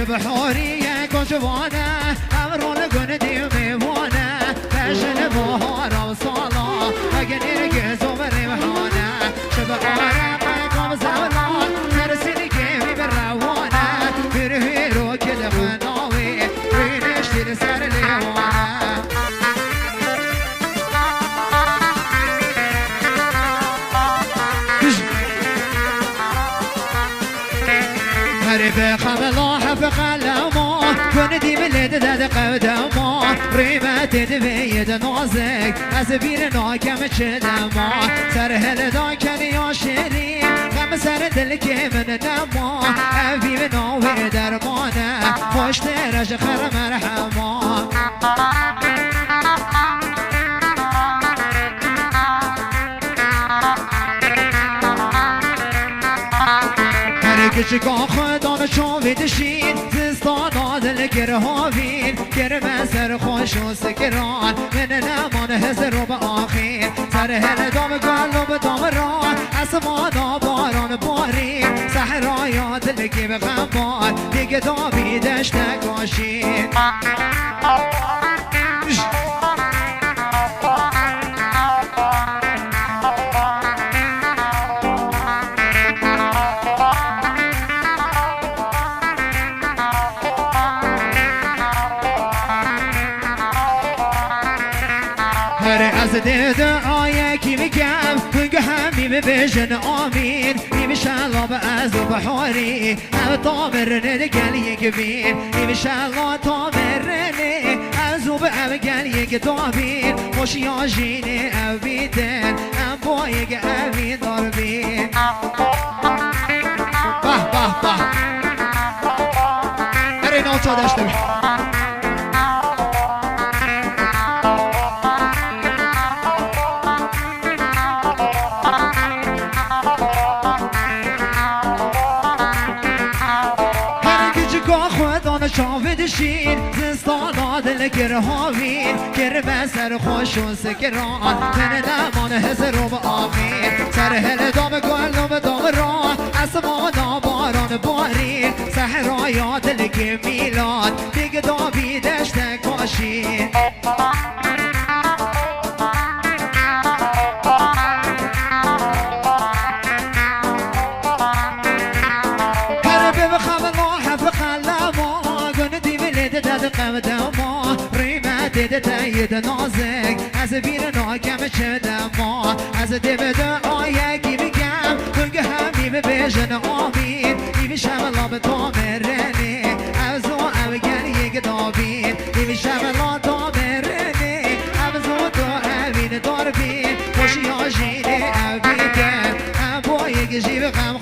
بحورية كوشوانا أمرو لقون دي ميوانا فاشل بهارا وصالا أقني لقيزو بريوحانا شبحورا قايقوم زولان ترسيني كيفي بالروانا برهيرو كده خناوي وينشتي لسار ليوانا هرب خملا حفق لما كندي ملد داد قدما ريمة تدبيد نازك أزبير ناكم چدما سر هل دا كان يا شيرين غم سر دلك من نما أبي مناوي درمانا خوش ترش خر مرحما کشکا خودان شاوی دشین زستان آدل گرهاوین گرم سر خوش و سکران من نمان هزر و به آخین سر هل دام گل و به دام ران اسمان باران بارین صحرایا دلگی به غمبار دیگه داوی دشت نکاشین از دید آیه کی میگم هنگ همی ببیجن آمین نیمشالله به از و بحاری او تامرنه گل یک بین نیمشالله تامرنه از و به او گل یک دابین خوشی آجینه او بیدن ام با یک اوین دار بین به به به اره نوچا داشته بین شاودشین زستان آدل گرهاوین گرم سر خوش و سکران من نمان هزر و به آخین سر هل دام گل و به دام ران اسمان باران بارین صحرایا دلگ میلاد دیگه داوی دشت کاشین قدما ریمه دیده تایید نازک از بیر ناکم چدما از دیده آیه کی میگم هنگه همی ببیجن آمین نیمیشم لاب تامرنه از او اوگر یک دابین نیمیشم لاب تامرنه از او تو اوین دار بین خوشی آجینه اویدن با یک جیب غم